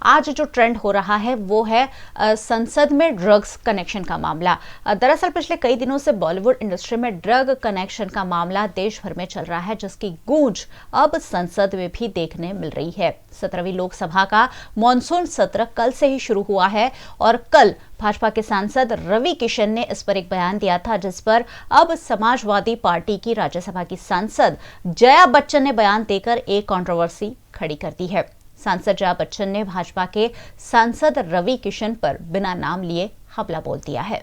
आज जो ट्रेंड हो रहा है वो है संसद में ड्रग्स कनेक्शन का मामला। दरअसल पिछले कई दिनों से बॉलीवुड इंडस्ट्री में ड्रग कनेक्शन का मामला देश भर में चल रहा है, जिसकी गूंज अब संसद में भी देखने मिल रही है। 17वीं लोकसभा का मॉनसून सत्र कल से ही शुरू हुआ है और कल भाजपा के सांसद रवि किशन ने इस पर एक बयान दिया था, जिस पर अब समाजवादी पार्टी की राज्यसभा की सांसद जया बच्चन ने बयान देकर एक कंट्रोवर्सी खड़ी कर दी है। सांसद जया बच्चन ने भाजपा के सांसद रवि किशन पर बिना नाम लिए हमला बोल दिया है।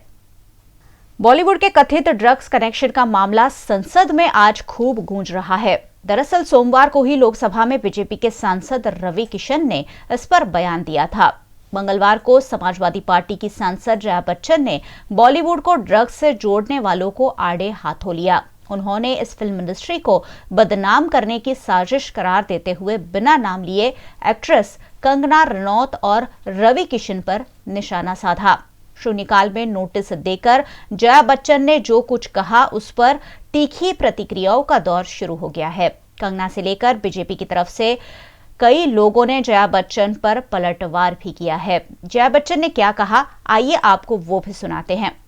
बॉलीवुड के कथित ड्रग्स कनेक्शन का मामला संसद में आज खूब गूंज रहा है। दरअसल सोमवार को ही लोकसभा में बीजेपी के सांसद रवि किशन ने इस पर बयान दिया था। मंगलवार को समाजवादी पार्टी की सांसद जया बच्चन ने बॉलीवुड को ड्रग्स से जोड़ने वालों को आड़े हाथों लिया। उन्होंने इस फिल्म इंडस्ट्री को बदनाम करने की साजिश करार देते हुए बिना नाम लिए एक्ट्रेस कंगना रनौत और रवि किशन पर निशाना साधा। शून्यकाल में नोटिस देकर जया बच्चन ने जो कुछ कहा उस पर तीखी प्रतिक्रियाओं का दौर शुरू हो गया है। कंगना से लेकर बीजेपी की तरफ से कई लोगों ने जया बच्चन पर पलटवार भी किया है। जया बच्चन ने क्या कहा, आइए आपको वो भी सुनाते हैं।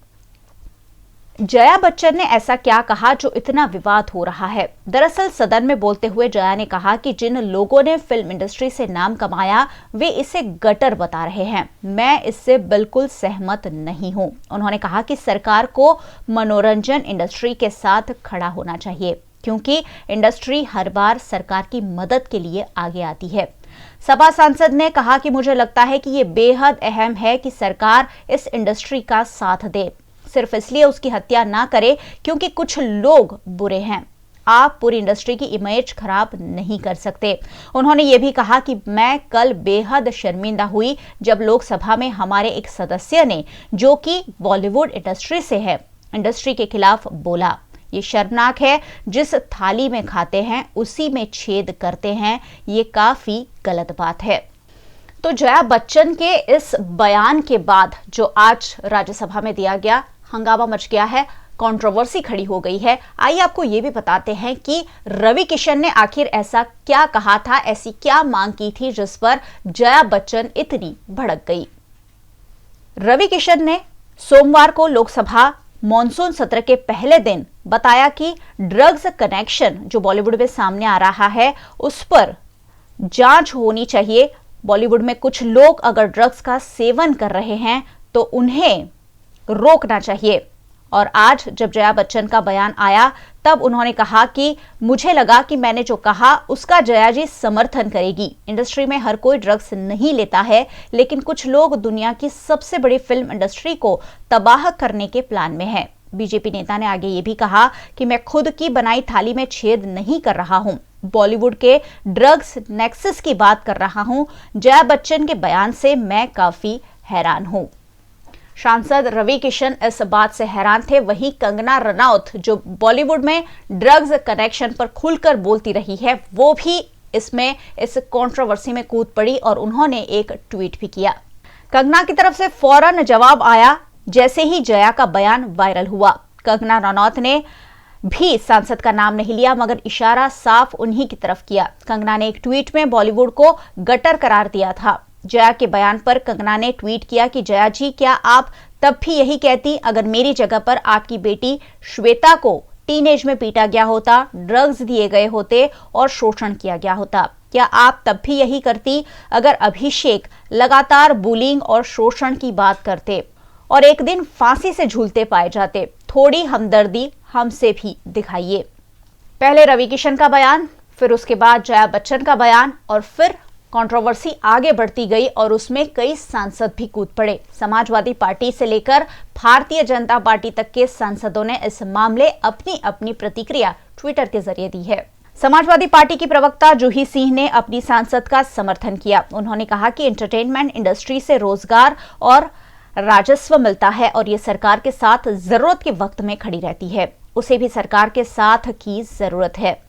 जया बच्चन ने ऐसा क्या कहा जो इतना विवाद हो रहा है। दरअसल सदन में बोलते हुए जया ने कहा कि जिन लोगों ने फिल्म इंडस्ट्री से नाम कमाया वे इसे गटर बता रहे हैं। मैं इससे बिल्कुल सहमत नहीं हूं। उन्होंने कहा कि सरकार को मनोरंजन इंडस्ट्री के साथ खड़ा होना चाहिए, क्योंकि इंडस्ट्री हर बार सरकार की मदद के लिए आगे आती है। सपा सांसद ने कहा कि मुझे लगता है कि ये बेहद अहम है कि सरकार इस इंडस्ट्री का साथ दे, सिर्फ इसलिए उसकी हत्या ना करे क्योंकि कुछ लोग बुरे हैं। आप पूरी इंडस्ट्री की इमेज खराब नहीं कर सकते। उन्होंने ये भी कहा कि मैं कल बेहद शर्मिंदा हुई जब लोकसभा में हमारे एक सदस्य ने, जो कि बॉलीवुड इंडस्ट्री से है, इंडस्ट्री के खिलाफ बोला। ये शर्मनाक है, जिस थाली में खाते हैं उसी में छेद करते हैं, ये काफी गलत बात है। तो जया बच्चन के इस बयान के बाद जो आज राज्यसभा में दिया गया, हंगामा मच गया है, कंट्रोवर्सी खड़ी हो गई है। आइए आपको ये भी बताते हैं कि रवि किशन ने आखिर ऐसा क्या कहा था, ऐसी क्या मांग की थी जिस पर जया बच्चन इतनी भड़क गई। रवि किशन ने सोमवार को लोकसभा मॉनसून सत्र के पहले दिन बताया कि ड्रग्स कनेक्शन जो बॉलीवुड में सामने आ रहा है उस पर जांच होनी चाहिए। बॉलीवुड में कुछ लोग अगर ड्रग्स का सेवन कर रहे हैं तो उन्हें रोकना चाहिए। और आज जब जया बच्चन का बयान आया तब उन्होंने कहा कि मुझे लगा कि मैंने जो कहा उसका जया जी समर्थन करेगी। इंडस्ट्री में हर कोई ड्रग्स नहीं लेता है, लेकिन कुछ लोग दुनिया की सबसे बड़ी फिल्म इंडस्ट्री को तबाह करने के प्लान में हैं। बीजेपी नेता ने आगे ये भी कहा कि मैं खुद की बनाई थाली में छेद नहीं कर रहा हूं, बॉलीवुड के ड्रग्स नेक्सस की बात कर रहा हूं। जया बच्चन के बयान से मैं काफी हैरान हूं। सांसद रवि किशन इस बात से हैरान थे। वहीं कंगना रनौत जो बॉलीवुड में ड्रग्स कनेक्शन पर खुलकर बोलती रही है, वो भी इसमें इस कंट्रोवर्सी में कूद पड़ी और उन्होंने एक ट्वीट भी किया। कंगना की तरफ से फौरन जवाब आया जैसे ही जया का बयान वायरल हुआ। कंगना रनौत ने भी सांसद का नाम नहीं लिया, मगर इशारा साफ उन्हीं की तरफ किया। कंगना ने एक ट्वीट में बॉलीवुड को गटर करार दिया था। जया के बयान पर कंगना ने ट्वीट किया कि जया जी, क्या आप तब भी यही कहती अगर मेरी जगह पर आपकी बेटी श्वेता को टीनेज में पीटा गया होता, ड्रग्स दिए गए होते और शोषण किया गया होता? क्या आप तब भी यही करती अगर अभिषेक लगातार बुलिंग और शोषण की बात करते और एक दिन फांसी से झूलते पाए जाते? थोड़ी हमदर्दी हमसे भी दिखाइए। पहले रवि किशन का बयान, फिर उसके बाद जया बच्चन का बयान और फिर कंट्रोवर्सी आगे बढ़ती गई और उसमें कई सांसद भी कूद पड़े। समाजवादी पार्टी से लेकर भारतीय जनता पार्टी तक के सांसदों ने इस मामले अपनी अपनी प्रतिक्रिया ट्विटर के जरिए दी है। समाजवादी पार्टी की प्रवक्ता जूही सिंह ने अपनी सांसद का समर्थन किया। उन्होंने कहा कि एंटरटेनमेंट इंडस्ट्री से रोजगार और राजस्व मिलता है और ये सरकार के साथ जरूरत के वक्त में खड़ी रहती है। उसे भी सरकार के साथ की जरूरत है।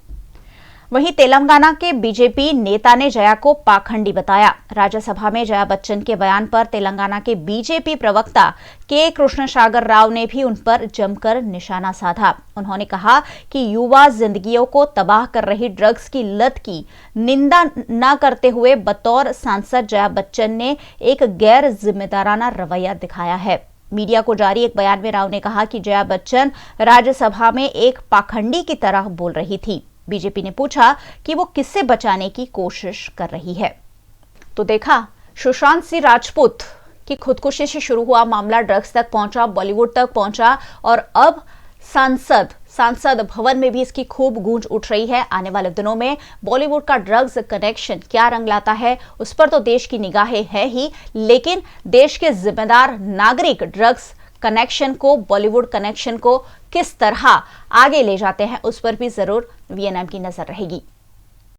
वहीं तेलंगाना के बीजेपी नेता ने जया को पाखंडी बताया। राज्यसभा में जया बच्चन के बयान पर तेलंगाना के बीजेपी प्रवक्ता के कृष्णसागर राव ने भी उन पर जमकर निशाना साधा। उन्होंने कहा कि युवा जिंदगियों को तबाह कर रही ड्रग्स की लत की निंदा न करते हुए बतौर सांसद जया बच्चन ने एक गैर जिम्मेदाराना रवैया दिखाया है। मीडिया को जारी एक बयान में राव ने कहा कि जया बच्चन राज्यसभा में एक पाखंडी की तरह बोल रही थी। बीजेपी ने पूछा कि वो किससे बचाने की कोशिश कर रही है। तो देखा, सुशांत सिंह राजपूत की खुदकुशी से शुरू हुआ मामला ड्रग्स तक पहुंचा, बॉलीवुड तक पहुंचा और अब सांसद भवन में भी इसकी खूब गूंज उठ रही है। आने वाले दिनों में बॉलीवुड का ड्रग्स कनेक्शन क्या रंग लाता है, उस पर तो देश की निगाहें है ही, लेकिन देश के जिम्मेदार नागरिक ड्रग्स कनेक्शन को, बॉलीवुड कनेक्शन को किस तरह आगे ले जाते हैं, उस पर भी जरूर वीएनएम की नजर रहेगी।